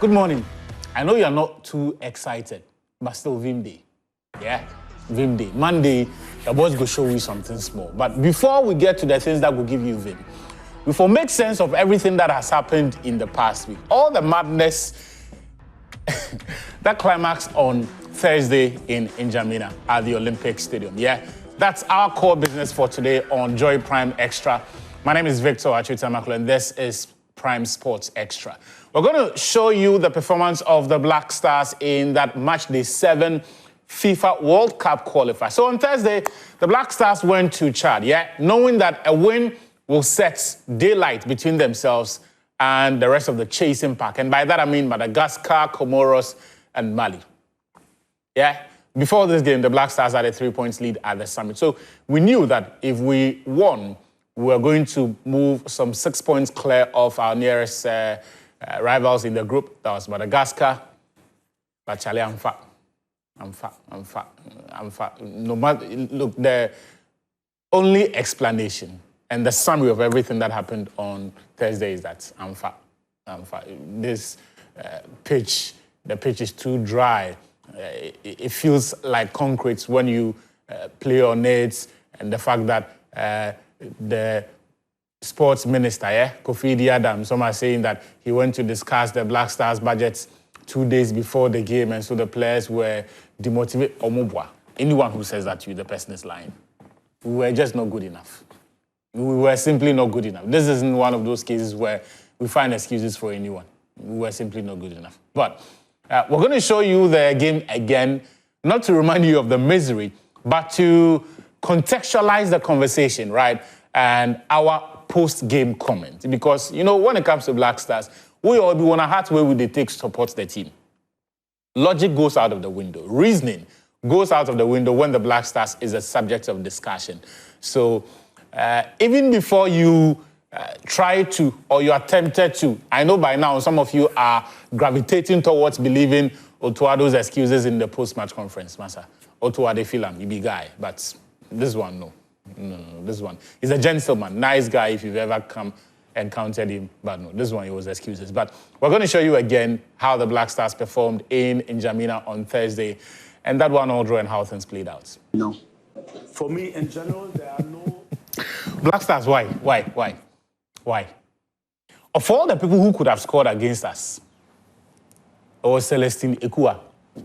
Good morning. I know you're not too excited, but still Vim Day. Yeah, Vim Day. Monday, the boss will show you something small. But before we get to the things that will give you Vim, before make sense of everything that has happened in the past week, all the madness that climaxed on Thursday in N'Djamena at the Olympic Stadium. Yeah, that's our core business for today on Joy Prime Extra. My name is Victor Achuta-Maklo, and this is Prime Sports Extra. We're going to show you the performance of the Black Stars in that matchday 7 FIFA World Cup qualifier. So on Thursday, the Black Stars went to Chad, yeah, knowing that a win will set daylight between themselves and the rest of the chasing pack. And by that, I mean Madagascar, Comoros, and Mali. Yeah, before this game, the Black Stars had a 3-point lead at the summit. So we knew that if we won, we were going to move some 6 points clear of our nearest rivals in the group. That was Madagascar. But Charlie, I'm fat. No matter, look, the only explanation and the summary of everything that happened on Thursday is that I'm fat. This pitch, the pitch is too dry. It feels like concrete when you play on it, and the fact that the sports minister, Kofi Adams, some are saying that he went to discuss the Black Stars budget 2 days before the game, and so the players were demotivated. Omobwa. Anyone who says that to you, the person is lying. We were just not good enough. We were simply not good enough. This isn't one of those cases where we find excuses for anyone. We were simply not good enough. But we're going to show you the game again, not to remind you of the misery, but to contextualize the conversation, right? And our post-game comment. Because, you know, when it comes to Black Stars, we all want a heart where would they take to support the team. Logic goes out of the window. Reasoning goes out of the window when the Black Stars is a subject of discussion. So even before you try to, or you are tempted to, I know by now some of you are gravitating towards believing Otuado's excuses in the post-match conference, Masa. Otuade Filam, you be guy, but this one, no. No, this one. He's a gentleman, nice guy if you've ever encountered him, but no, this one, it was excuses. But we're going to show you again how the Black Stars performed in N'Djamena on Thursday, and that one all draw and how things played out. No. For me, in general, there are no... Black Stars, why? Of all the people who could have scored against us, it was Celestine Ekua.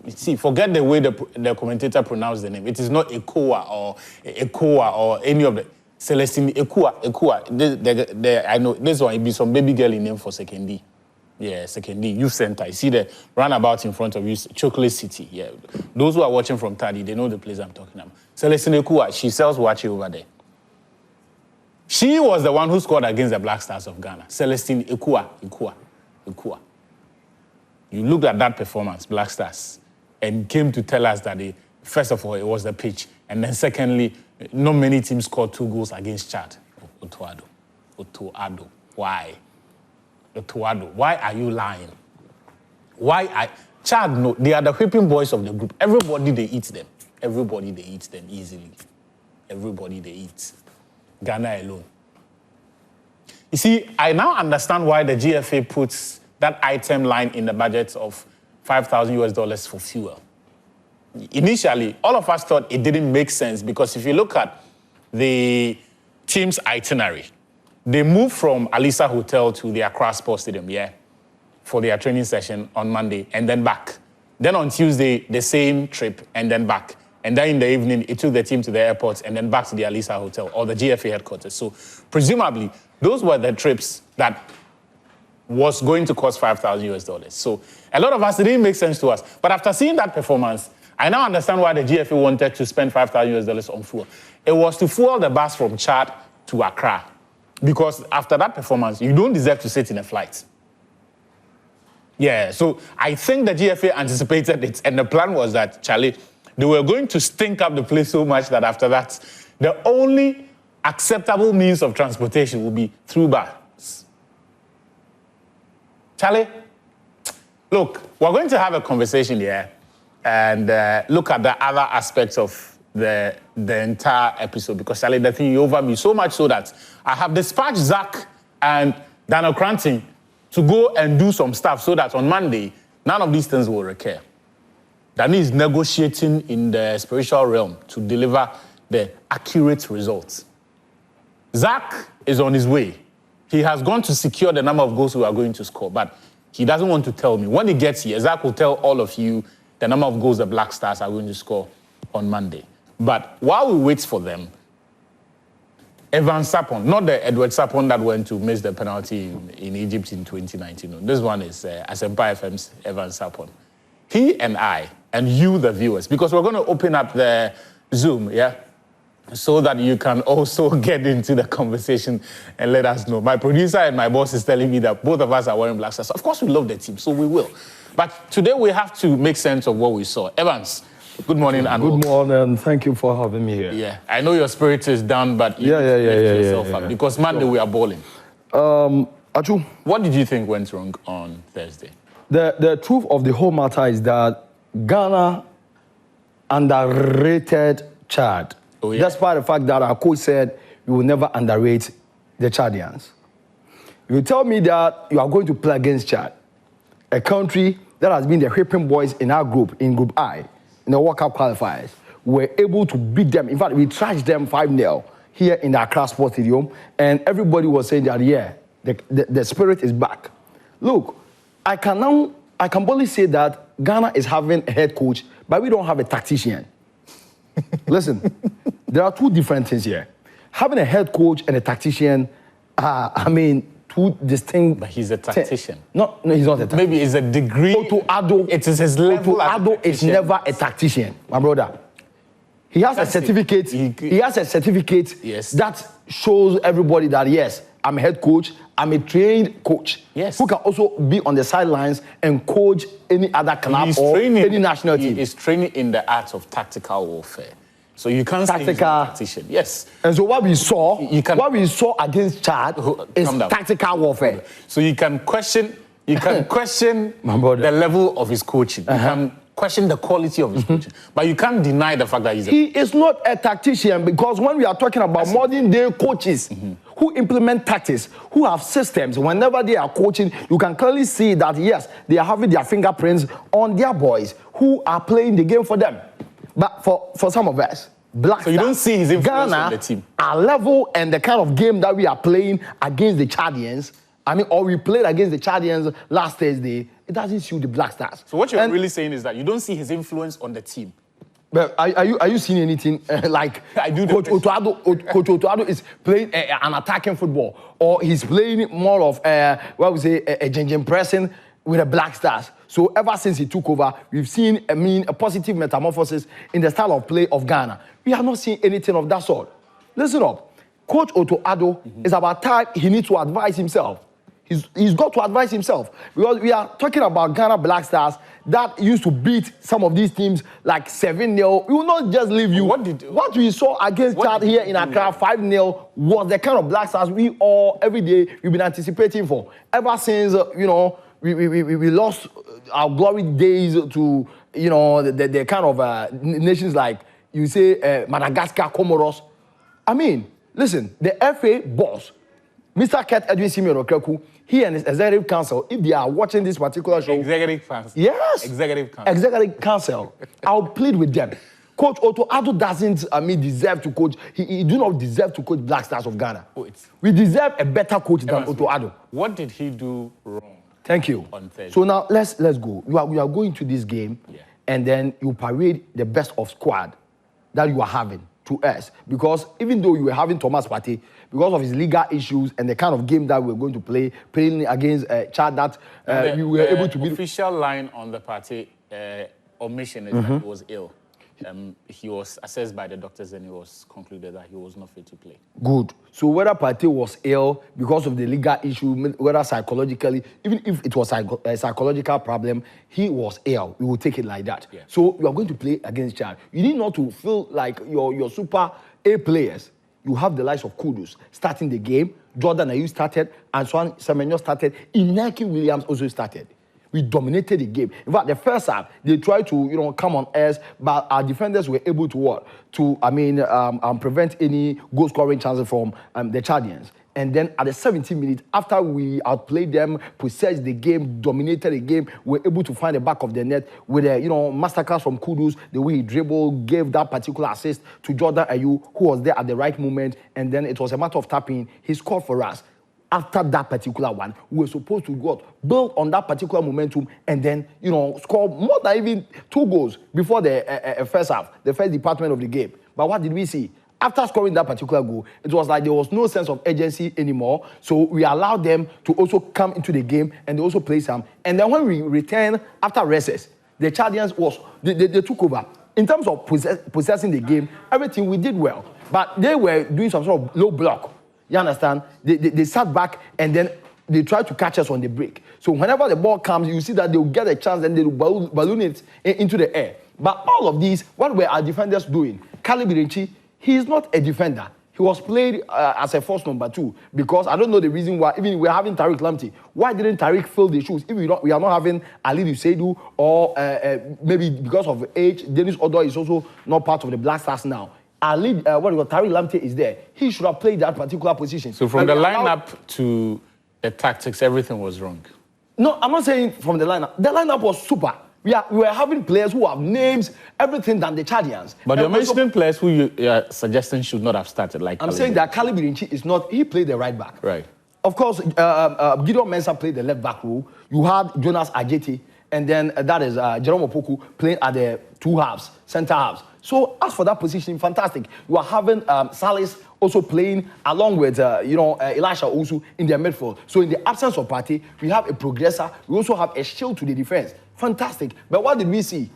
See, forget the way the commentator pronounced the name. It is not Ekoa or any of the... Celestine Ekua. I know this one, it be some baby girl in name for Second D. Yeah, Second D, youth center. You see the roundabout in front of you, Chocolate City. Yeah, those who are watching from Tadi, they know the place I'm talking about. Celestine Ekua, she sells Wachi over there. She was the one who scored against the Black Stars of Ghana. Celestine Ekua. You looked at that performance, Black Stars, and came to tell us that, first of all, it was the pitch. And then secondly, not many teams scored 2 goals against Chad. Otuado. Why? Otuado, why are you lying? Chad, no, they are the whipping boys of the group. Everybody, they eat them. Everybody, they eat them easily. Everybody, they eat. Ghana alone. You see, I now understand why the GFA puts that item line in the budget of $5,000 for fuel. Initially, all of us thought it didn't make sense because if you look at the team's itinerary, they moved from Alisa Hotel to the Accra Sports Stadium, for their training session on Monday and then back. Then on Tuesday, the same trip and then back. And then in the evening, it took the team to the airport and then back to the Alisa Hotel or the GFA headquarters. So presumably, those were the trips that was going to cost $5,000. So a lot of us, it didn't make sense to us. But after seeing that performance, I now understand why the GFA wanted to spend $5,000 on fuel. It was to fuel the bus from Chad to Accra. Because after that performance, you don't deserve to sit in a flight. Yeah, so I think the GFA anticipated it, and the plan was that, Charlie, they were going to stink up the place so much that after that, the only acceptable means of transportation would be through bus. Charlie, look, we're going to have a conversation here and look at the other aspects of the entire episode because, Charlie, the thing over me so much so that I have dispatched Zach and Daniel Cranton to go and do some stuff so that on Monday, none of these things will recur. That means negotiating in the spiritual realm to deliver the accurate results. Zach is on his way. He has gone to secure the number of goals we are going to score, but he doesn't want to tell me. When he gets here, Zach will tell all of you the number of goals the Black Stars are going to score on Monday. But while we wait for them, Evan Sarpong, not the Edward Sarpong that went to miss the penalty in Egypt in 2019. No, this one is Asempa FM's Evan Sarpong. He and I, and you, the viewers, because we're going to open up the Zoom, yeah, so that you can also get into the conversation and let us know. My producer and my boss is telling me that both of us are wearing Black Stars. Of course, we love the team, so we will. But today we have to make sense of what we saw. Evans, good morning. And good morning. Thank you for having me here. Yeah, I know your spirit is down, but you lift yourself up because Monday we are balling. Achu, what did you think went wrong on Thursday? The truth of the whole matter is that Ghana underrated Chad. Oh, yeah? Despite the fact that our coach said we will never underrate the Chadians. You tell me that you are going to play against Chad, a country that has been the whipping boys in our group, in Group I, in the World Cup qualifiers. We were able to beat them. In fact, we trashed them 5-0 here in the Accra Sports Stadium, and everybody was saying that, yeah, the spirit is back. Look, I can boldly say that Ghana is having a head coach, but we don't have a tactician. Listen, there are two different things here. Having a head coach and a tactician, two distinct... But he's a tactician. No, he's not a tactician. Maybe it's a degree... Otto Addo, it is his level. Otto Addo is never a tactician, my brother. He has a certificate. He has a certificate that shows everybody that, yes, I'm a head coach, I'm a trained coach. Yes. Who can also be on the sidelines and coach any other club or any national team. He is training in the art of tactical warfare. So you can't say he's a tactician. Yes. And so what we saw against Chad is tactical warfare. So you can question the level of his coaching. You can question the quality of his coaching. But you can't deny the fact that he is not a tactician, because when we are talking about modern day coaches who implement tactics, who have systems, whenever they are coaching, you can clearly see that, yes, they are having their fingerprints on their boys who are playing the game for them. But for some of us, Black so you don't see his influence on the team. Our level and the kind of game that we are playing against the Chadians, or we played against the Chadians last Thursday, it doesn't suit the Black Stars. So what you're really saying is that you don't see his influence on the teteam. But are you seeing anything like I do Coach Otto Addo is playing an attacking football, or he's playing more of a ginger pressing with the Black Stars? So ever since he took over, we've seen a positive metamorphosis in the style of play of Ghana. We have not seen anything of that sort. Listen up, Coach Otto Addo is about time he needs to advise himself. He's got to advise himself, because we are talking about Ghana Black Stars that used to beat some of these teams like 7-0. We will not just leave you. What we saw against Chad here in Accra 5-0 was the kind of Black Stars we all every day we've been anticipating for ever since we lost our glory days to the kind of nations like you say Madagascar, Comoros. I mean, listen, the FA boss, Mr. Ket Edwin Simeon Okreku, he and his executive council, if they are watching this particular show... Executive council. Yes. Executive council. Executive council. I'll plead with them. Coach Otto Addo doesn't, deserve to coach. He do not deserve to coach Black Stars of Ghana. We deserve a better coach than Otto Addo. What did he do wrong? Thank you. On Thursday? So now, let's go. We are going to this game, and then you parade the best of squad that you are having to us. Because even though you were having Thomas Partey, because of his legal issues and the kind of game that we're going to play, playing against Chad, that we were able to beat. The official line on the Partey omission is that he was ill. He was assessed by the doctors and it was concluded that he was not fit to play. Good. So whether Partey was ill because of the legal issue, whether psychologically, even if it was a psychological problem, he was ill. We will take it like that. Yeah. So you are going to play against Chad. You need not to feel like your super A players. You have the likes of Kudus starting the game. Jordan Ayew started. Antoine Semenyo started. Inaki Williams also started. We dominated the game. In fact, the first half, they tried to, come on us, but our defenders were able to prevent any goal-scoring chances from the Chadians. and then at the 17th minute, after we outplayed them, possessed the game, dominated the game, we were able to find the back of the net with a masterclass from Kudus, the way he dribbled, gave that particular assist to Jordan Ayew, who was there at the right moment, and then it was a matter of tapping. He scored for us. After that particular one, we were supposed to build on that particular momentum and then, score more than even 2 goals before the first half, the first department of the game. But what did we see? After scoring that particular goal, it was like there was no sense of urgency anymore. So we allowed them to also come into the game and they also play some. And then when we returned after recess, the Chadians they took over. In terms of possessing the game, everything we did well. But they were doing some sort of low block. You understand? They sat back and then they tried to catch us on the break. So whenever the ball comes, you see that they'll get a chance and they'll balloon it into the air. But all of these, what were our defenders doing? Kalibirinchi, he is not a defender. He was played as a force number 2 because I don't know the reason why. Even we're having Tariq Lamptey. Why didn't Tariq fill the shoes? If we are not having Ali Seidu or maybe because of age, Dennis Odoi is also not part of the Black Stars now. Tariq Lamptey is there. He should have played that particular position. So from the lineup to the tactics, everything was wrong. No, I'm not saying from the lineup. The lineup was super. We were having players who have names, everything than the Chadians. But you're mentioning players who you're suggesting should not have started. Like I'm saying that Kalibirinchi is not. He played the right back. Right. Of course, Gideon Mensah played the left back role. You had Jonas Ajeti, and then that is Jerome Opoku playing at the 2 halves, center halves. So as for that position, fantastic. You are having Salis also playing along with Elisha Osu in their midfield. So in the absence of Partey, we have a progressor. We also have a shield to the defense. Fantastic. But what did we see?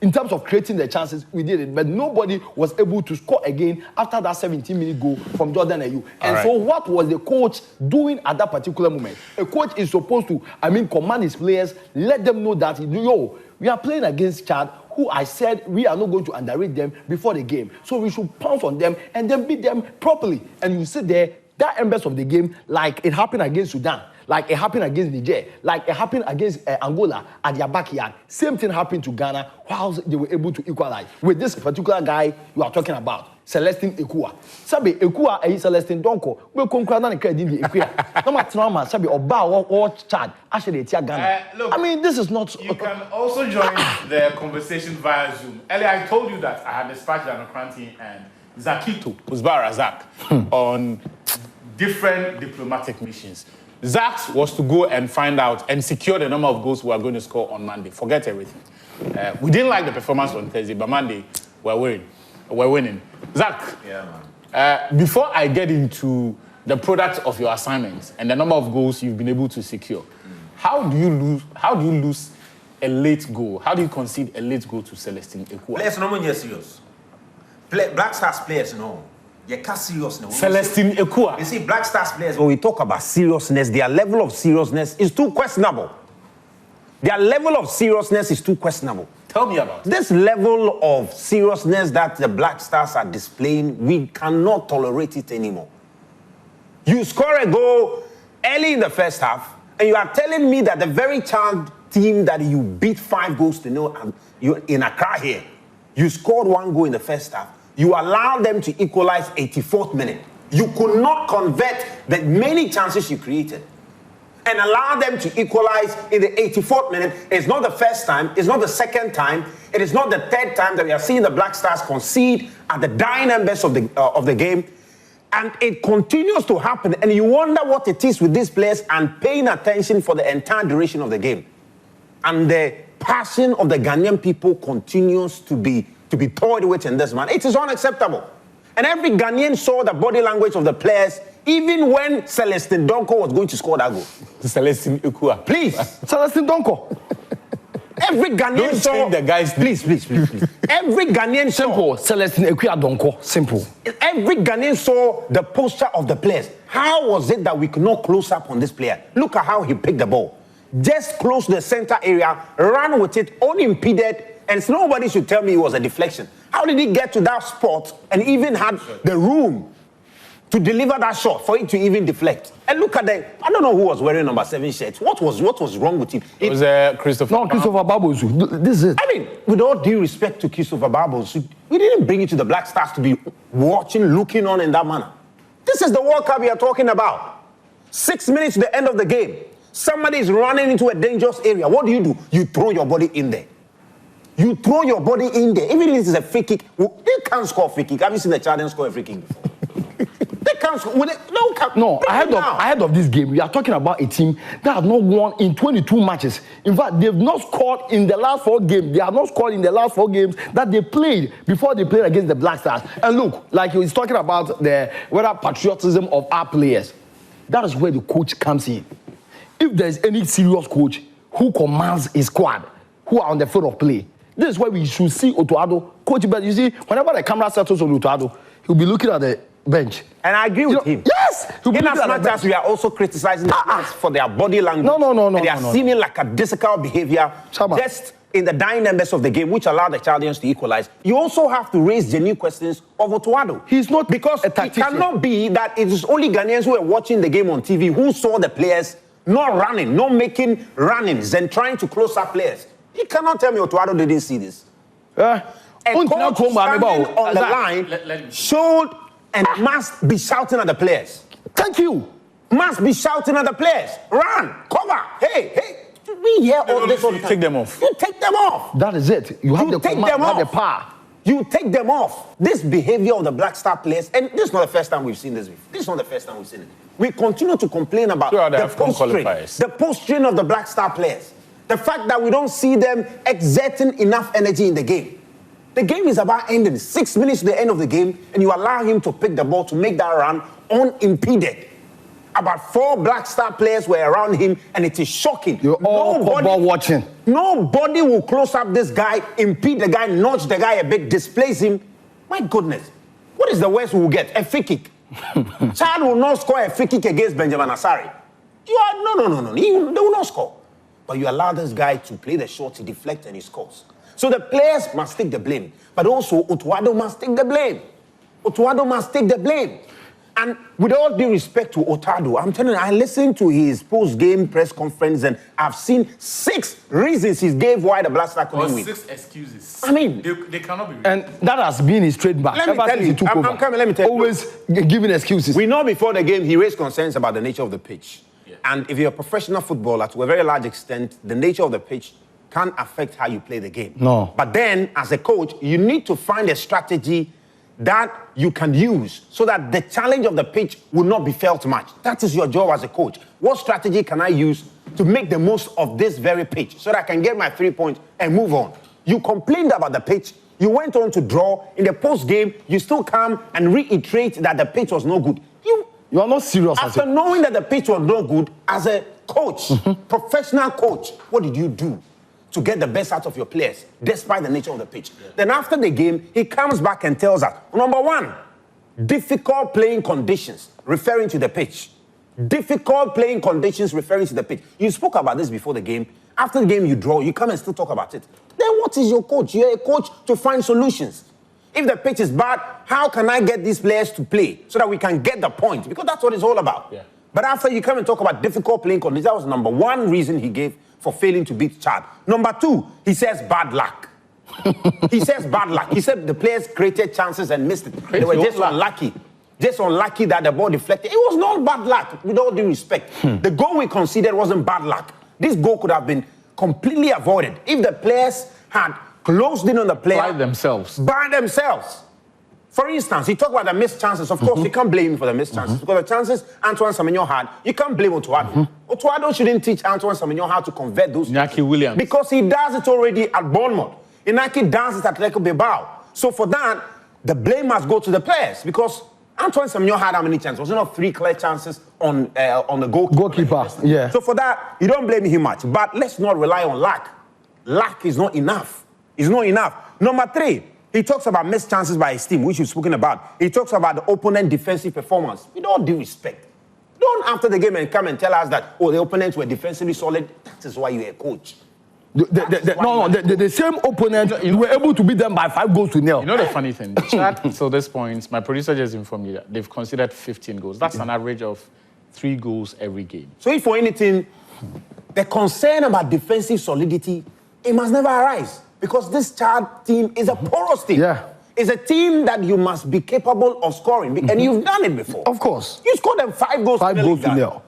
In terms of creating the chances, we did it. But nobody was able to score again after that 17-minute goal from Jordan Ayew. And so what was the coach doing at that particular moment? A coach is supposed to, command his players, let them know that, we are playing against Chad, who I said we are not going to underrate them before the game. So we should pounce on them and then beat them properly. And you sit there, that embers of the game, like it happened against Sudan, like it happened against Niger, like it happened against Angola at their backyard. Same thing happened to Ghana whilst they were able to equalize. With this particular guy you are talking about, Celestine Ekua. Sabi Ekua and Celestine Donko. We come cry na credit the Ekua. No matter trauma, sabi Oba or Chad. Actually, Ghana. Look, this is not. You can also join the conversation via Zoom. Earlier, I told you that I had dispatched Anokranti and Zakito, Razak, on different diplomatic missions. Zach was to go and find out and secure the number of goals we are going to score on Monday. Forget everything. We didn't like the performance on Thursday, but Monday we're winning. Zach, before I get into the product of your assignments and the number of goals you've been able to secure, how do you lose a late goal? How do you concede a late goal to Celestine Ekua? Players no more serious. Black Stars players no. You can't seriousness. Celestine Ekua. You see, Black Stars players, when we talk about seriousness, their level of seriousness is too questionable. Their level of seriousness is too questionable. Tell me about it. This level of seriousness that the Black Stars are displaying, we cannot tolerate it anymore. You score a goal early in the first half, and you are telling me that the very child team that you beat 5-0 in Accra here, you scored 1 goal in the first half. You allowed them to equalize 84th minute. You could not convert the many chances you created and allow them to equalize in the 84th minute. It's not the first time. It's not the second time. It is not the third time that we are seeing the Black Stars concede at the dying embers of the game. And it continues to happen. And you wonder what it is with these players and paying attention for the entire duration of the game. And the passion of the Ghanaian people continues to be toyed with in this man. It is unacceptable. And every Ghanaian saw the body language of the players, even when Celestine Donko was going to score that goal. Celestine Ekua. Please. Celestine Donko. Every Ghanaian saw... Don't the guys. Please. Every Ghanaian saw... Simple. Celestine Ekua Donko. Simple. Every Ghanaian saw the posture of the players. How was it that we could not close up on this player? Look at how he picked the ball. Just close the center area, ran with it unimpeded, and nobody should tell me it was a deflection. How did he get to that spot and even had the room to deliver that shot for it to even deflect? And look at I don't know who was wearing number 7 shirts. What was wrong with him? It was Christopher. No, Christopher Babosu. This is it. I mean, with all due respect to Christopher Babosu, we didn't bring you to the Black Stars to be watching, looking on in that manner. This is the World Cup we are talking about. 6 minutes to the end of the game. Somebody is running into a dangerous area. What do? You throw your body in there. You throw your body in there. Even if it's a free kick, they can't score a free kick. Have you seen the Chadians score a free kick before? They can't score. No, ahead of this game, we are talking about a team that has not won in 22 matches. In fact, they've not scored in the last 4 games. They have not scored in the last 4 games that they played before they played against the Black Stars. And look, like he was talking about the patriotism of our players. That is where the coach comes in. If there's any serious coach who commands his squad, who are on the field of play, this is where we should see Otuado coach. But you see, whenever the camera settles on Otuado, he'll be looking at the bench. And I agree with him. Yes! In as much as we are also criticizing the players for their body language. No. And they are seeming like a difficult behavior just in the dying embers of the game, which allowed the Chaldeans to equalize. You also have to raise genuine questions of Otuado. He's not because it cannot be that it is only Ghanaians who are watching the game on TV who saw the players not running, not making runnings and trying to close up players. You cannot tell me Otuado didn't see this. A coach standing on the line showed and must be shouting at the players. Thank you. Must be shouting at the players. Run, cover, hey. We hear all this all the time. Take them off. You take them off. That is it. You have the command, you have the power. You take them off. This behavior of the Black Star players, and this is not the first time we've seen this before. This is not the first time we've seen it. We continue to complain about the post-strain of the Black Star players. The fact that we don't see them exerting enough energy in the game. The game is about ending. 6 minutes to the end of the game, and you allow him to pick the ball to make that run unimpeded. About 4 Black Star players were around him, and it is shocking. You're all football watching. Nobody will close up this guy, impede the guy, nudge the guy a bit, displace him. My goodness. What is the worst we will get? A free kick. Chad will not score a free kick against Benjamin Asari. No. They will not score. But you allow this guy to play the shot, he deflects, and he scores. So the players must take the blame. But also, Otuado must take the blame. Otuado must take the blame. And with all due respect to Otuado, I'm telling you, I listened to his post-game press conference and I've seen 6 reasons he gave why the Black Star couldn't win. 6 excuses. I mean, they cannot be. And that has been his trademark. Let me tell you, I'm coming, let me tell you. Always giving excuses. We know before the game he raised concerns about the nature of the pitch. Yeah. And if you're a professional footballer, to a very large extent, the nature of the pitch can affect how you play the game. No. But then, as a coach, you need to find a strategy that you can use so that the challenge of the pitch will not be felt much. That is your job as a coach. What strategy can I use to make the most of this very pitch so that I can get my 3 points and move on? You complained about the pitch. You went on to draw. In the post-game, you still come and reiterate that the pitch was no good. You are not serious. After knowing that the pitch was no good, as a coach, professional coach, what did you do to get the best out of your players, despite the nature of the pitch? Yeah. Then after the game, he comes back and tells us, number 1, difficult playing conditions, referring to the pitch. Difficult playing conditions, referring to the pitch. You spoke about this before the game. After the game, you draw, you come and still talk about it. Then what is your coach? You're a coach to find solutions. If the pitch is bad, how can I get these players to play so that we can get the point? Because that's what it's all about. Yeah. But after you come and talk about difficult playing conditions, that was number 1 reason he gave for failing to beat Chad. Number 2, he says bad luck. He says bad luck. He said the players created chances and missed it. They were just unlucky. Just unlucky that the ball deflected. It was not bad luck, with all due respect. The goal we conceded wasn't bad luck. This goal could have been completely avoided if the players had closed in on the player. By themselves. By themselves. For instance, he talked about the missed chances. Of course, you can't blame him for the missed chances because the chances Antoine Semenyo had, you can't blame Otuado. Otuado shouldn't teach Antoine Semenyo how to convert those Inaki Williams. Because he does it already at Bournemouth. Inaki does it at Atletico Bilbao. So for that, the blame must go to the players because Antoine Semenyo had how many chances? Was it not 3 clear chances on the goalkeeper? Yeah. So for that, you don't blame him much. But let's not rely on luck. Luck is not enough. It's not enough. Number 3, he talks about missed chances by his team, which you've spoken about. He talks about the opponent defensive performance. With all due respect, don't after the game and come and tell us that, oh, the opponents were defensively solid. That is why you're a coach. The same opponent, you were able to beat them by 5-0. You know the funny thing? Chad, till this point, my producer just informed me that they've considered 15 goals. That's an average of 3 goals every game. So if for anything, the concern about defensive solidity, it must never arise. Because this Chad team is a porous team. Yeah. It's a team that you must be capable of scoring, and you've done it before. Of course. You scored them 5 goals. 5 goals to nil.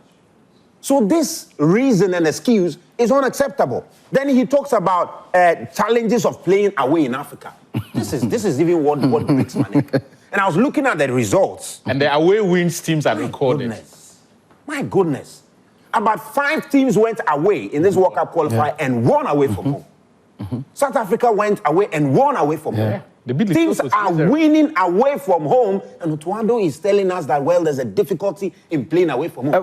So this reason and excuse is unacceptable. Then he talks about challenges of playing away in Africa. This is even what breaks my neck. And I was looking at the results. And the away wins teams are recorded. My goodness. About 5 teams went away in this World Cup qualifier and won away from home. South Africa went away and won away from home. Teams are winning away from home, and Otuado is telling us that, well, there's a difficulty in playing away from home.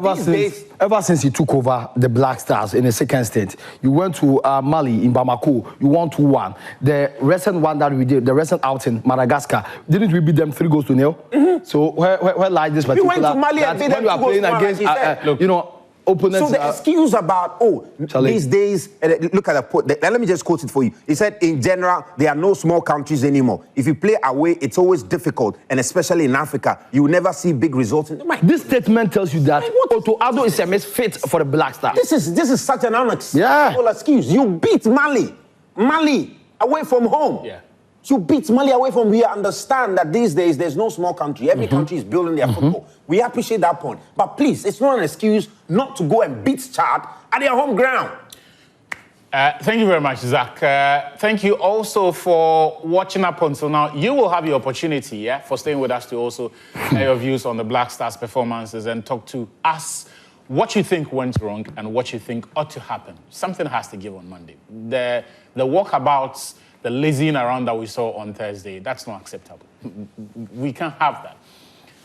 Ever since he took over the Black Stars in the second state, you went to Mali in Bamako, you won 2-1. The recent one that we did, the recent outing, Madagascar, didn't we beat them 3 goals to nil? So where lies this particular? We went to Mali and beat them 2 goals to nil, against, you know, opponents. So the excuse about, these days, look at the quote. Let me just quote it for you. He said, in general, there are no small countries anymore. If you play away, it's always difficult, and especially in Africa, you will never see big results. This statement tells you that Otuado is a misfit for the Black Stars. This is such an unacceptable excuse. You beat Mali away from home. Yeah. You beat Mali away from. We understand that these days there's no small country. Every country is building their football. We appreciate that point. But please, it's not an excuse not to go and beat Chad at their home ground. Thank you very much, Zach. Thank you also for watching up until now. You will have your opportunity, for staying with us to also share your views on the Black Stars performances and talk to us what you think went wrong and what you think ought to happen. Something has to give on Monday. The walkabouts, the lazying around that we saw on Thursday, that's not acceptable. We can't have that.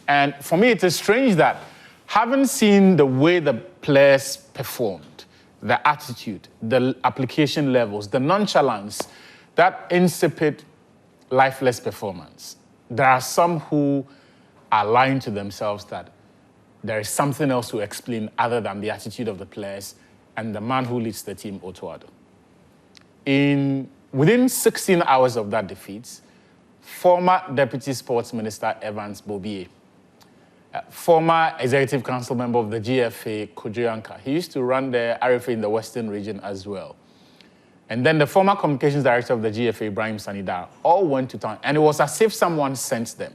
And for me, it is strange that having seen the way the players performed, the attitude, the application levels, the nonchalance, that insipid, lifeless performance, there are some who are lying to themselves that there is something else to explain other than the attitude of the players and the man who leads the team, Otuado. Within 16 hours of that defeat, former Deputy Sports Minister Evans Bobier, former Executive Council member of the GFA, Kojoyanka, he used to run the RFA in the Western region as well. And then the former Communications Director of the GFA, Ibrahim Sanidar, all went to town. And it was as if someone sent them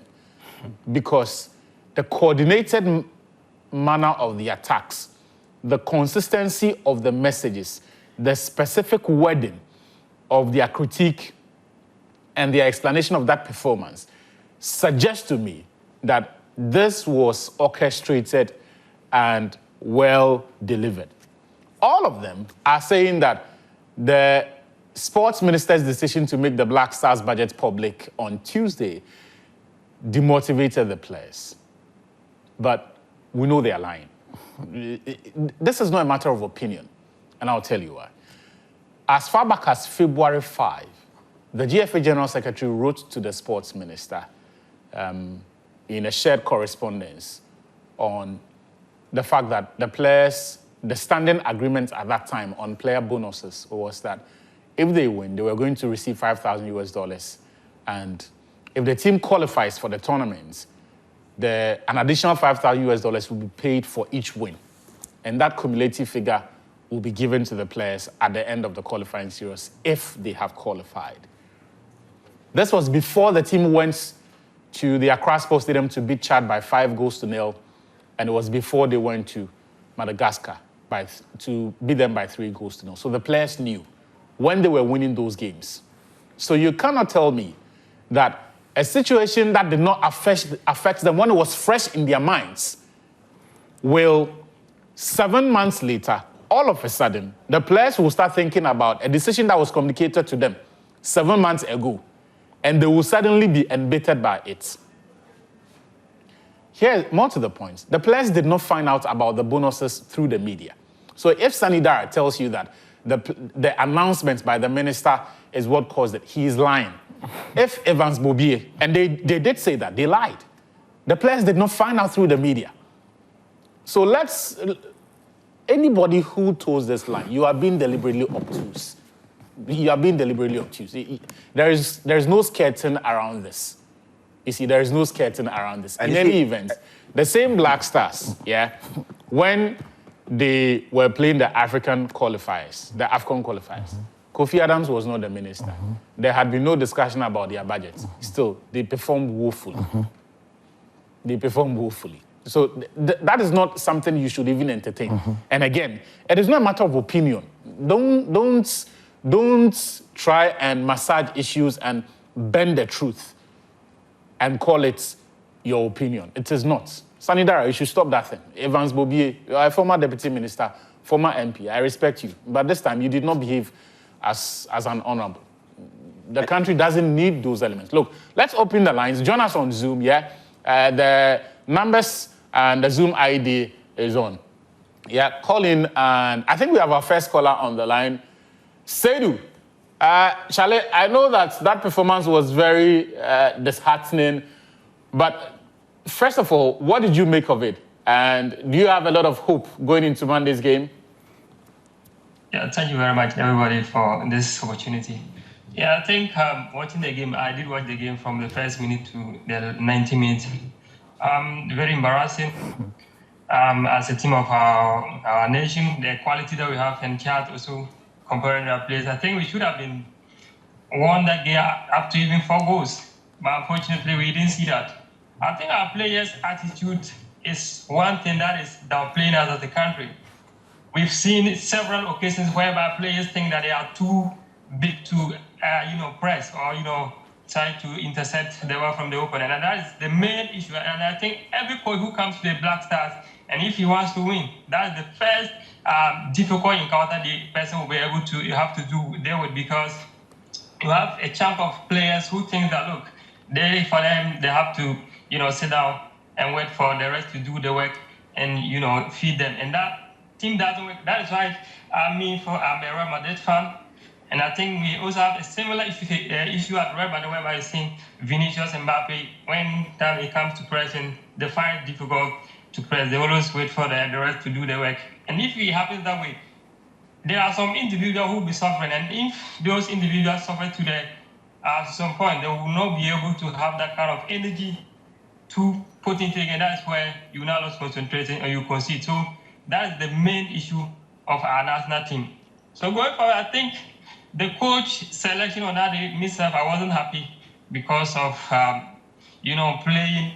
because the coordinated manner of the attacks, the consistency of the messages, the specific wording of their critique and their explanation of that performance suggests to me that this was orchestrated and well delivered. All of them are saying that the sports minister's decision to make the Black Stars budget public on Tuesday demotivated the players. But we know they are lying. This is not a matter of opinion, and I'll tell you why. As far back as February 5, the GFA General Secretary wrote to the sports minister in a shared correspondence on the fact that the players, the standing agreement at that time on player bonuses was that if they win, they were going to receive $5,000, and if the team qualifies for the tournament, an additional $5,000 will be paid for each win, and that cumulative figure will be given to the players at the end of the qualifying series if they have qualified. This was before the team went to the Accra Sports Stadium to beat Chad by 5 goals to nil, and it was before they went to Madagascar to beat them by 3 goals to nil. So the players knew when they were winning those games. So you cannot tell me that a situation that did not affect them when it was fresh in their minds will, 7 months later, all of a sudden, the players will start thinking about a decision that was communicated to them 7 months ago, and they will suddenly be embittered by it. Here, more to the point, the players did not find out about the bonuses through the media. So if Sanidar tells you that the announcement by the minister is what caused it, he is lying. If Evans Bobier, and they did say that, they lied. The players did not find out through the media. So anybody who toes this line, you are being deliberately obtuse. You are being deliberately obtuse. There is no skirting around this. You see, there is no skirting around this. In any event, the same Black Stars, when they were playing the African qualifiers, the AFCON qualifiers, Kofi Adams was not the minister. There had been no discussion about their budget. Still, they performed woefully. They performed woefully. So that is not something you should even entertain. And again, it is not a matter of opinion. Don't try and massage issues and bend the truth and call it your opinion. It is not. Sanidara, you should stop that thing. Evans Bobie, you are a former deputy minister, former MP. I respect you. But this time, you did not behave as an honorable. The country doesn't need those elements. Look, let's open the lines. Join us on Zoom, yeah? The numbers and the Zoom ID is on. Yeah, call in, and I think we have our first caller on the line. Seydou, Charlie, I know that performance was very disheartening, but first of all, what did you make of it? And do you have a lot of hope going into Monday's game? Yeah, thank you very much, everybody, for this opportunity. Yeah, I think watching the game, I did watch the game from the first minute to the 90 minutes. Very embarrassing. As a team of our nation, the quality that we have in chat also comparing our players, I think we should have been won that game up to even 4 goals. But unfortunately, we didn't see that. I think our players' attitude is one thing that is downplaying us as a country. We've seen several occasions whereby players think that they are too big to, press or, try to intercept the ball from the opponent. And that is the main issue. And I think every coach who comes to the Black Stars, and if he wants to win, that's the first difficult encounter the person will be able to have to deal with, because you have a chunk of players who think that, look, they have to, sit down and wait for the rest to do the work and, feed them. And that team doesn't work. That is why I'm a Real Madrid fan. And I think we also have a similar issue at Real Madrid, whereby you see Vinicius and Mbappe, when time it comes to pressing, they find it difficult to press. They always wait for the rest to do the work. And if it happens that way, there are some individuals who will be suffering. And if those individuals suffer at some point, they will not be able to have that kind of energy to put into it. And that's where you now lose concentration and you concede. So that's the main issue of our national team. So going forward, I think the coach selection on that day, myself, I wasn't happy because of, playing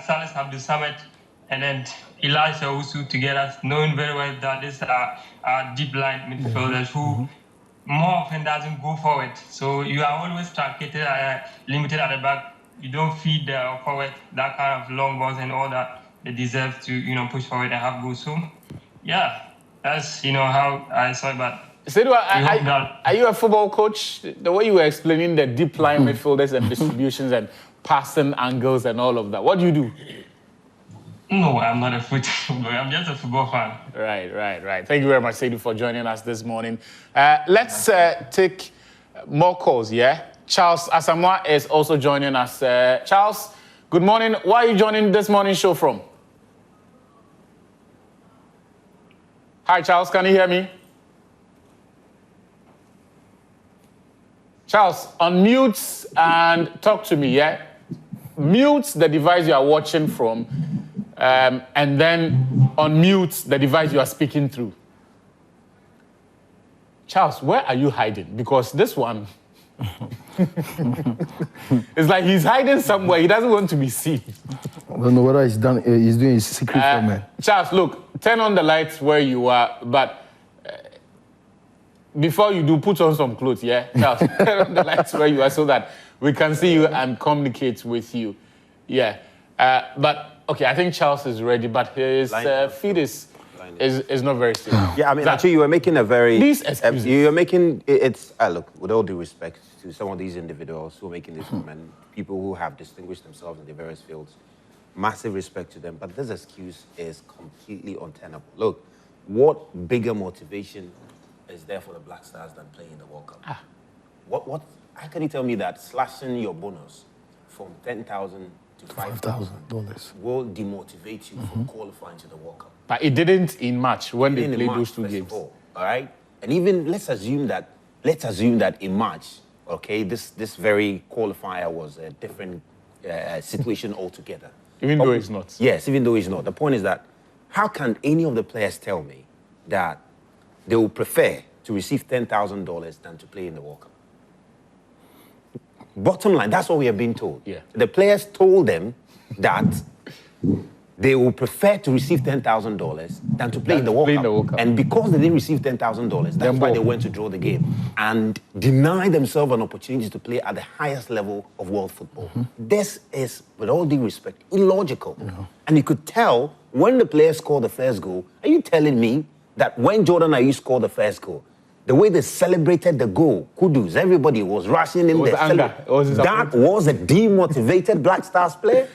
Salis Abdul Samad and then Elijah Usu together, knowing very well that these are deep line midfielders who more often doesn't go forward. So you are always truncated, limited at the back. You don't feed the forward that kind of long balls and all that. They deserve to, push forward and have goals. So, yeah, that's, how I saw it. But Seydou, are you a football coach? The way you were explaining the deep line midfielders and distributions and passing angles and all of that, what do you do? No, I'm not a footballer. I'm just a football fan. Right. Thank you very much, Seydou, for joining us this morning. Let's take more calls, yeah? Charles Asamoah is also joining us. Charles, good morning. Where are you joining this morning's show from? Hi, Charles, can you hear me? Charles, unmute and talk to me, yeah? Mute the device you are watching from, and then unmute the device you are speaking through. Charles, where are you hiding? Because this one, it's like he's hiding somewhere. He doesn't want to be seen. I don't know whether he's doing his secret from me. Charles, look, turn on the lights where you are, but before you do, put on some clothes, yeah? Charles, turn on the lights where you are so that we can see you and communicate with you. Yeah. But, okay, I think Charles is ready, but his feed is not very stable. Yeah, I mean, actually, you were making a very... These excuses. You were making... look, with all due respect to some of these individuals who are making this comment, people who have distinguished themselves in their various fields, massive respect to them, but this excuse is completely untenable. Look, what bigger motivation is there for the Black Stars than playing in the World Cup? What? How can you tell me that slashing your bonus from $10,000 to $5,000 will demotivate you from qualifying to the World Cup? But it didn't in March when they played those two games. All right? And even let's assume that in March, okay, this very qualifier was a different situation altogether. Even though it's not. Yes, even though it's not. The point is that how can any of the players tell me that they will prefer to receive $10,000 than to play in the World Cup. Bottom line, that's what we have been told. Yeah. The players told them that they would prefer to receive $10,000 than to play in the World Cup. And because they didn't receive $10,000, that's why they went to draw the game and deny themselves an opportunity to play at the highest level of world football. This is, with all due respect, illogical. And you could tell when the players scored the first goal. Are you telling me that when Jordan Ayew scored the first goal, the way they celebrated the goal, kudos, everybody was rushing in there. That was a demotivated Black Stars player?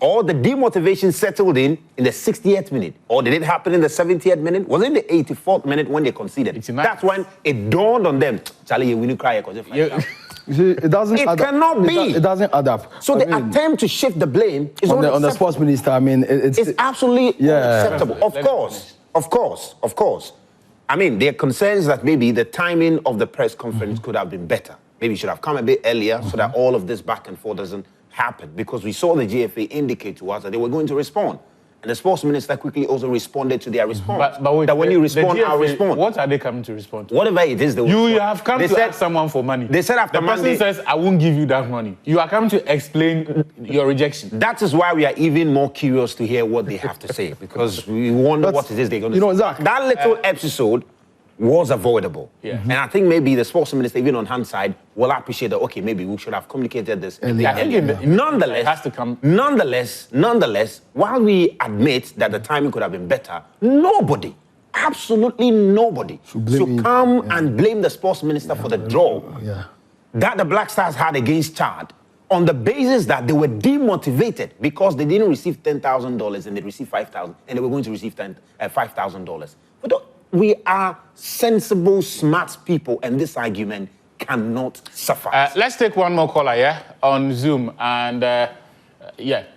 Or the demotivation settled in the 60th minute? Or did it happen in the 70th minute? Was it in the 84th minute when they conceded? That's when it dawned on them, Charlie, we need to cry. It doesn't. It cannot be. It doesn't add up. So the attempt to shift the blame is on the sports minister. I mean, it's absolutely unacceptable. Of course. I mean, there are concerns that maybe the timing of the press conference could have been better. Maybe it should have come a bit earlier so that all of this back and forth doesn't happen, because we saw the GFA indicate to us that they were going to respond. And the sports minister quickly also responded to their response. But wait, that when you respond, GFA, I'll respond. What are they coming to respond to? Whatever it is, you have come to ask someone for money. They said after Monday, the person says, I won't give you that money. You are coming to explain your rejection. That is why we are even more curious to hear what they have to say, because we wonder what it is they're going to say. Zach, that little episode was avoidable. And I think maybe the sports minister, even on hindsight, will appreciate that, okay, maybe we should have communicated this. Nonetheless, it has to come. Nonetheless, while we admit that the timing could have been better, nobody, absolutely nobody, should come and blame the sports minister for the draw that the Black Stars had against Chad on the basis that they were demotivated because they didn't receive $10,000 and they received $5,000 and they were going to receive $5,000. But we are sensible, smart people, and this argument cannot suffice. Let's take one more caller, on Zoom. And,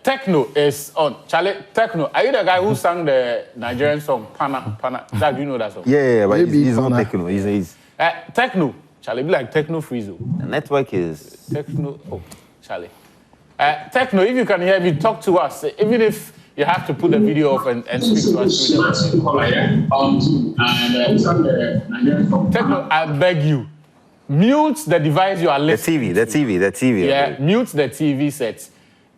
Techno is on. Charlie, Techno, are you the guy who sang the Nigerian song, Pana? Zach, do you know that song? Yeah, but he's not Techno. He's Techno. Charlie, be like Techno Freezo. The network is... Techno, Charlie. Techno, if you can hear me, talk to us. Even if you have to put the video off and speak to us through the Techno, I beg you, mute the device you are listening The TV. Yeah, mute the TV set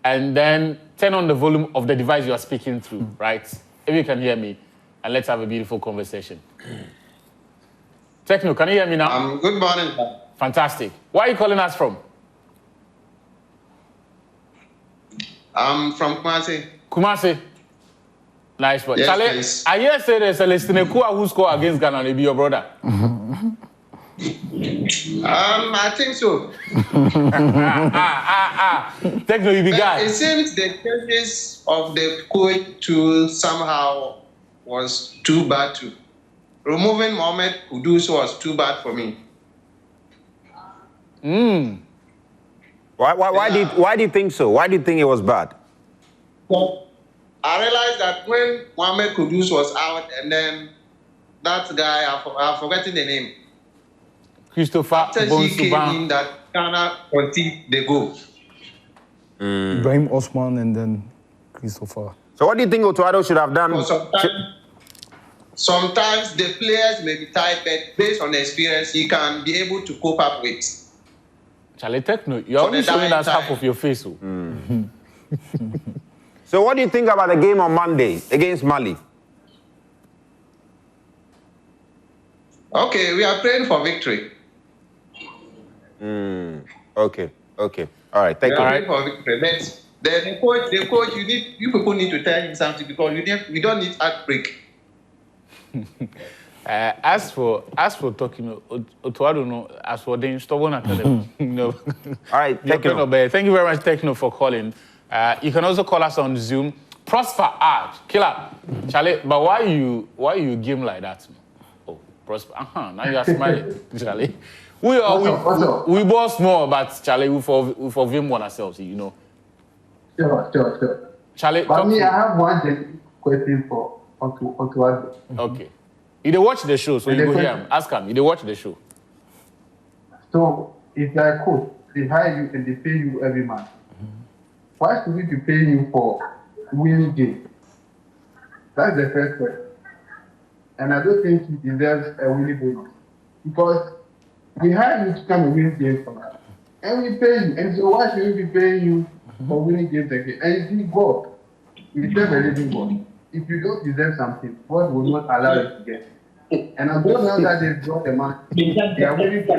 and then turn on the volume of the device you are speaking through, right? If you can hear me, and let's have a beautiful conversation. Techno, can you hear me now? Good morning. Fantastic. Where are you calling us from? I'm from Kumasi. Kumasi. Nice one. Yes, Charlie, please. I hear say there's a Celestine Kua who scored against Ghana and he be your brother. I think so. Techno, you be guy. It seems the changes of the coach to somehow was too bad too. Removing Mohamed Kudus was too bad for me. Why do you think so? Why do you think it was bad? Well, I realized that when Mohamed Kudus was out and then that guy, I've forgotten the name. Christopher After he came in, that Ghana conceded the goal. Ibrahim Osman and then Christopher. So what do you think Otuado should have done? Well, sometimes the players may be tired, but based on the experience, he can be able to cope up with. Charlie, Techno, you're only showing us half of your face. So what do you think about the game on Monday against Mali? Okay, we are praying for victory. Okay. All right, thank you. We are praying for victory. But the coach, you people need to tell him something because we don't need heartbreak. As for talking, Otuado, no, as for the stubborn academy, no. All right, Techno. Thank you very much, Techno, for calling. You can also call us on Zoom. Prosper Art, killer, Charlie. But why you game like that? Oh, Prosper. Now you are smiling, Charlie. We both small, but Charlie, we forgive one ourselves, you know. Sure. Charlie, but me, I have one question for Otuado. Okay. You dey watch the show, so you go here. Ask him. You dey watch the show. So if they're coach, they hire you and they pay you every month. Why should we be paying you for winning game? That's the first question. And I don't think he deserves a winning bonus. because we hire you to come and win games for us. And we pay you. And so why should we be paying you for winning games again? And you see, God, we serve a living God. If you don't deserve something, God will not allow you to get it. And I'm just now that they've brought the man, they are willing to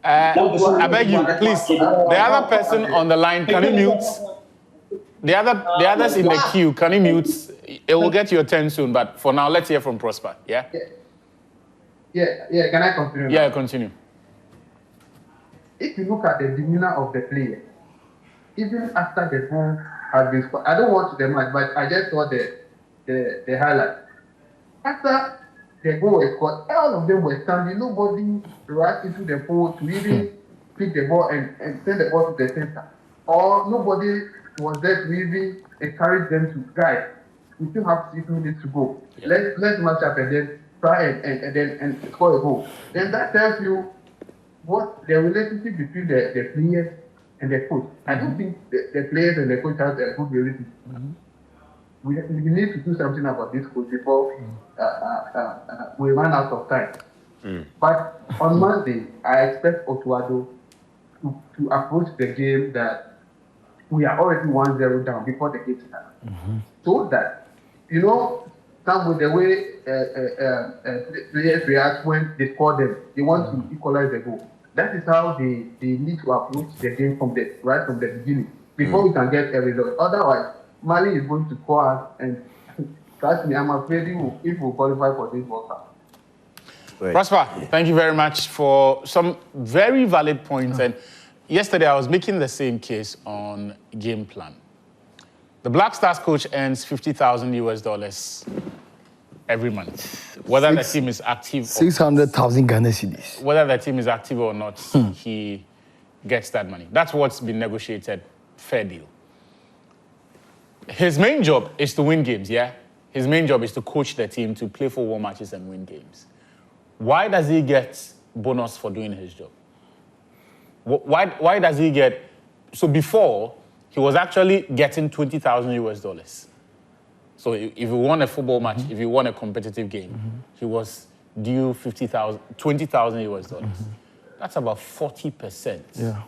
I beg you, please. The other person on the line, can you mute? The others in the queue, can you mute? It will get your turn soon, but for now, let's hear from Prosper. Yeah? Yeah. Can I continue? Yeah, continue. If you look at the demeanor of the player, even after the goal has been scored, I don't watch the match, but I just saw the highlight. After the goal was scored, all of them were standing. Nobody rushed into the pole to even pick the ball and send the ball to the center. Or nobody was there to even encourage them to guide. We still have 6 minutes to go. Yeah. Let's match up and then try and score a goal. Then that tells you what the relationship between the players and the coach. I don't think the players and the coach have a good relationship. We need to do something about this coach before we run out of time. But on Monday, I expect Otuado to approach the game that we are already 1-0 down before the game starts. So that, some with the way players react when they score them, they want to equalize the goal. That is how they need to approach the game right from the beginning, before we can get a result. Otherwise, Mali is going to score us, and trust me, I'm afraid if we qualify for this World Cup. Prosper, thank you very much for some very valid points. And yesterday, I was making the same case on game plan. The Black Stars coach earns $50,000 every month. Whether the team is active, 600,000 Ghana cedis. Whether the team is active or not, he gets that money. That's what's been negotiated. Fair deal. His main job is to win games, yeah? His main job is to coach the team to play for 1 matches and win games. Why does he get bonus for doing his job? Why does he get... So before, he was actually getting $20,000. So if you won a football match, if you won a competitive game, he was due $20,000. That's about 40%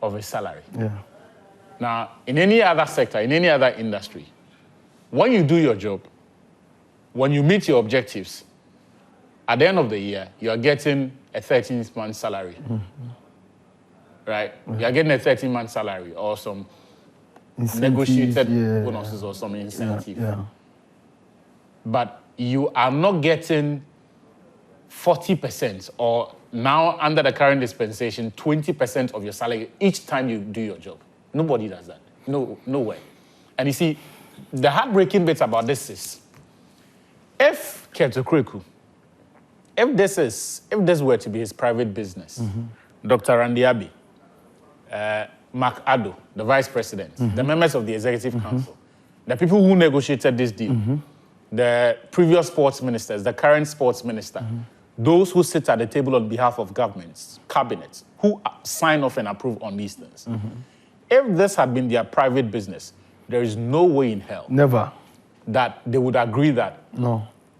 of his salary. Yeah. Now, in any other sector, in any other industry, when you do your job, when you meet your objectives, at the end of the year, you are getting a 13-month salary. Right? You are getting a 13-month salary or some negotiated bonuses or some incentive. But you are not getting 40% or now under the current dispensation, 20% of your salary each time you do your job. Nobody does that. Nowhere. And you see, the heartbreaking bit about this is, if Ketokreku, if this were to be his private business, Dr. Randy Abbey, Mark Addo, the vice president, the members of the executive council, the people who negotiated this deal, the previous sports ministers, the current sports minister, those who sit at the table on behalf of governments, cabinets, who sign off and approve on these things. If this had been their private business, there is no way in hell that they would agree that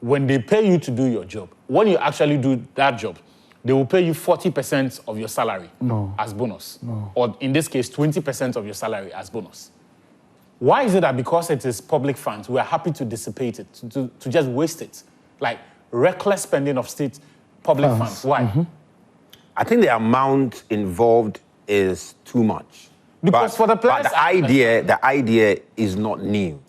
when they pay you to do your job, when you actually do that job, they will pay you 40% of your salary as bonus. Or in this case, 20% of your salary as bonus. Why is it that because it is public funds, we are happy to dissipate it, to just waste it? Like reckless spending of state public funds. Why? I think the amount involved is too much. Because for the players... But the idea is not new.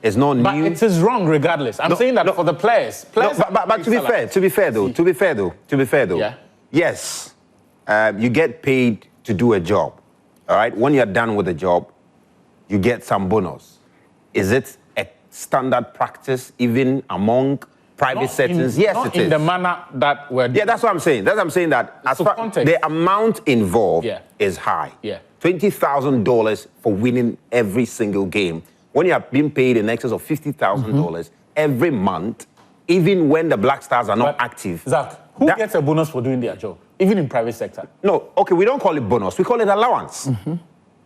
It's not new. But it is wrong regardless. I'm saying that for the players... but to be fair though, yeah. Yes, you get paid to do a job, all right? When you're done with the job, you get some bonus. Is it a standard practice even among private settings? Yes, it is. In the manner that we're doing. Yeah, that's what I'm saying. That as far the amount involved is high. Yeah. $20,000 for winning every single game. When you are being paid in excess of $50,000 every month, even when the Black Stars are not active. Zach, who gets a bonus for doing their job, even in private sector? No, okay, we don't call it bonus. We call it allowance.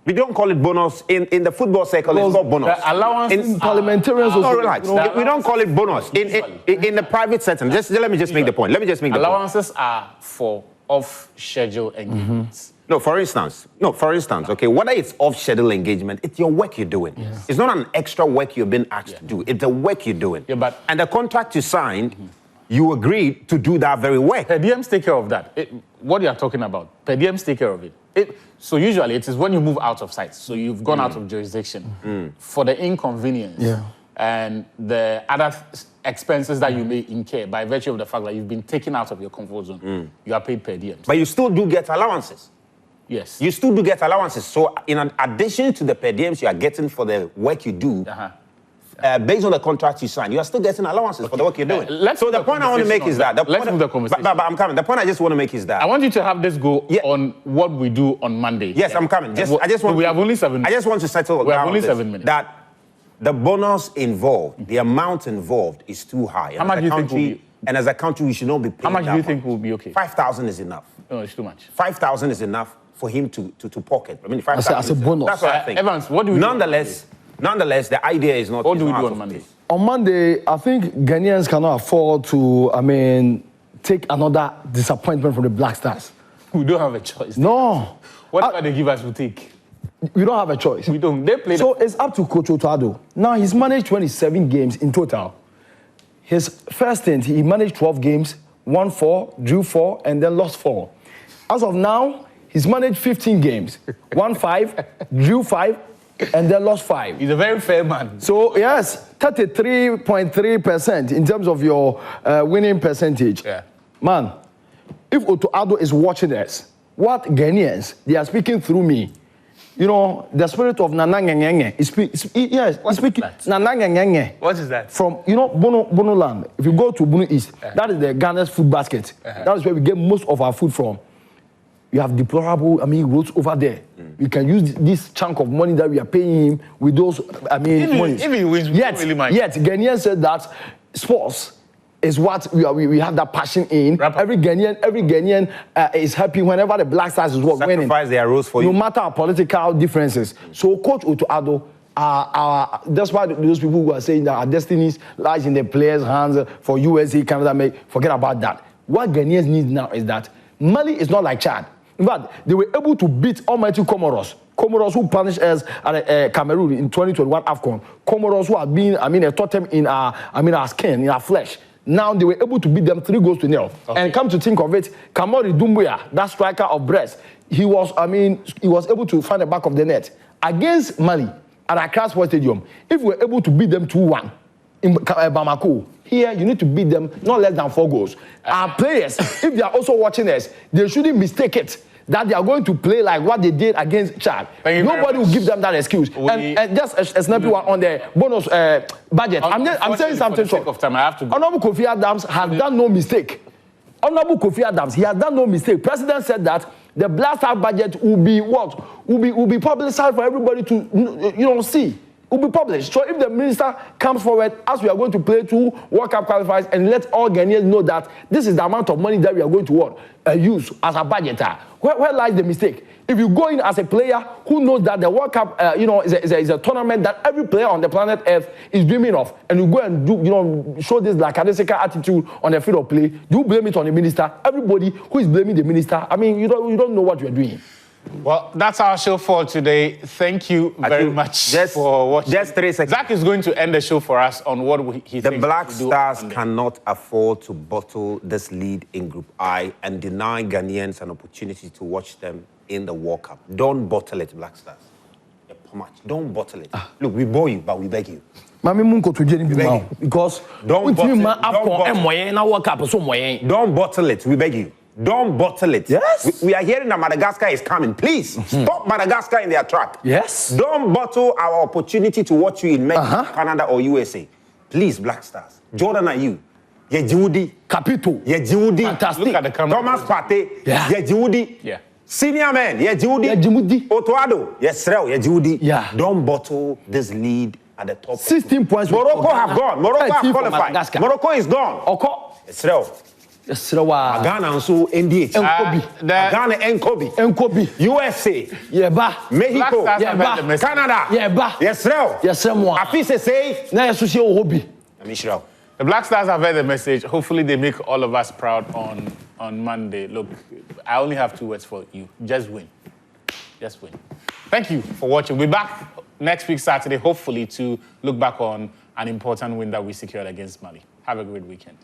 We don't call it bonus. In the football circle, it's called bonus. The allowance In parliamentarians, No, also, relax. you know, We don't call it bonus. In the private setting, let me just make the point. Let me just make the point. allowances are for off-schedule engagements. No, for instance, okay, whether it's off-schedule engagement, it's your work you're doing. Yeah. It's not an extra work you've been asked to do. It's the work you're doing. Yeah, but- and the contract you signed, you agreed to do that very work. Per diems take care of that. What you are talking about, per diems take care of it. So usually it is when you move out of sight, so you've gone out of jurisdiction, for the inconvenience and the other expenses that you may incur by virtue of the fact that you've been taken out of your comfort zone, you are paid per diems. But you still do get allowances. Yes. You still do get allowances. So in addition to the per diems you are getting for the work you do, based on the contract you sign, you are still getting allowances for the work you're doing. So the point I want to make is that... Let's move the conversation. But I'm coming. The point I just want to make is that... I want you to have this go on what we do on Monday. Yes, I'm coming. We have only 7 minutes. I just want to settle We have down only this, 7 minutes. that the bonus involved, the amount involved is too high. How much do you think will be... And as a country, we should not be paying How much that do you think will be okay? 5,000 is enough. No, it's too much. 5,000 is enough for him to pocket. I mean, 5,000 as a bonus. That's what I think. Evans, what do we do? Nonetheless, the idea is not... What do we do on Monday? On Monday, I think Ghanaians cannot afford to, take another disappointment from the Black Stars. We don't have a choice. No. Whatever they give us, we take. We don't have a choice. We don't. They play. So it's up to Coach Otado. Now, he's managed 27 games in total. His first stint, he managed 12 games, won 4, drew 4, and then lost 4. As of now, he's managed 15 games, won 5, drew 5, and then lost 5. He's a very fair man. So, yes, 33.3% in terms of your winning percentage. Yeah. Man, if Otado is watching us, what Ghanaians, they are speaking through me. You know, the spirit of Nana Ngenge is speaking. Nana Ngenge. What is that? From, Bono land. If you go to Bono East, that is the Ghana's food basket. That is where we get most of our food from. You have deplorable, roads over there. We can use this chunk of money that we are paying him with those, money. If he wins, we don't really mind. Yet, Ghanaian said that sports is what we have that passion in. Every Ghanaian is happy whenever the Black Stars is winning. Sacrifice their roles for you. No matter our political differences. So Coach Otado, that's why those people who are saying that our destinies lies in the players' hands for USA, Canada, forget about that. What Ghanaians need now is that Mali is not like Chad. In fact, they were able to beat almighty Comoros. Comoros who punished us at Cameroon in 2021 AFCON. Comoros who have been, a totem in our skin, in our flesh. Now they were able to beat them 3-0. Okay. And come to think of it, Kamori Doumbouya, that striker of Brest, he was able to find the back of the net. Against Mali at Accra Sports Stadium, if we were able to beat them 2-1 in Bamako, here you need to beat them not less than 4 goals. Our players, if they are also watching us, they shouldn't mistake it that they are going to play like what they did against Chad. Nobody will give them that excuse. And just a snappy one on the bonus budget. I'm saying something short. Honorable Kofi Adams has done no mistake. Honorable Kofi Adams, he has done no mistake. President said that the Black Star budget will be what? Will be publicized for everybody to see. Will be published. So if the minister comes forward, as we are going to play 2 World Cup qualifiers, and let all Ghanaians know that this is the amount of money that we are going to use as a budgeter, where lies the mistake? If you go in as a player who knows that the World Cup, is a tournament that every player on the planet Earth is dreaming of, and you go and do, show this lackadaisical attitude on the field of play, you blame it on the minister. Everybody who is blaming the minister, you don't know what you are doing. Well, that's our show for today. Thank you very much for watching. Just 3 seconds. Zach is going to end the show for us on what he thinks the Black Stars cannot afford to bottle this lead in Group I and deny Ghanaians an opportunity to watch them in the World Cup. Don't bottle it, Black Stars. Don't bottle it. Look, we bore you, but we beg you. Because don't bottle it, we beg you. Don't bottle it. Yes. We are hearing that Madagascar is coming. Please, stop Madagascar in their track. Yes. Don't bottle our opportunity to watch you in Mexico, Canada, or USA. Please, Black Stars. Jordan and you. Yejudi. Capito. Yejudi. Fantastic. Look at the camera. Thomas Partey. Yeah. Yejudi. Yeah. Senior man. Yejudi. Yejudi. Otoado. Yesrel. Yejudi. Yeah. Don't bottle this lead at the top. 16 points. Morocco have gone. Morocco have qualified. Madagascar. Morocco is gone. Oko. Yesrel. Yes, Rawa. Ghana and so NDH. Ghana and Kobe. USA. Yeba. Mexico. Black Stars have heard the message. Canada. Yeba. Yes, sir. Yes, sir. Afise say. Na yesu she hobby. Amishra. The Black Stars have heard the message. Hopefully they make all of us proud on Monday. Look, I only have 2 words for you. Just win. Just win. Thank you for watching. We'll be back next week, Saturday, hopefully, to look back on an important win that we secured against Mali. Have a great weekend.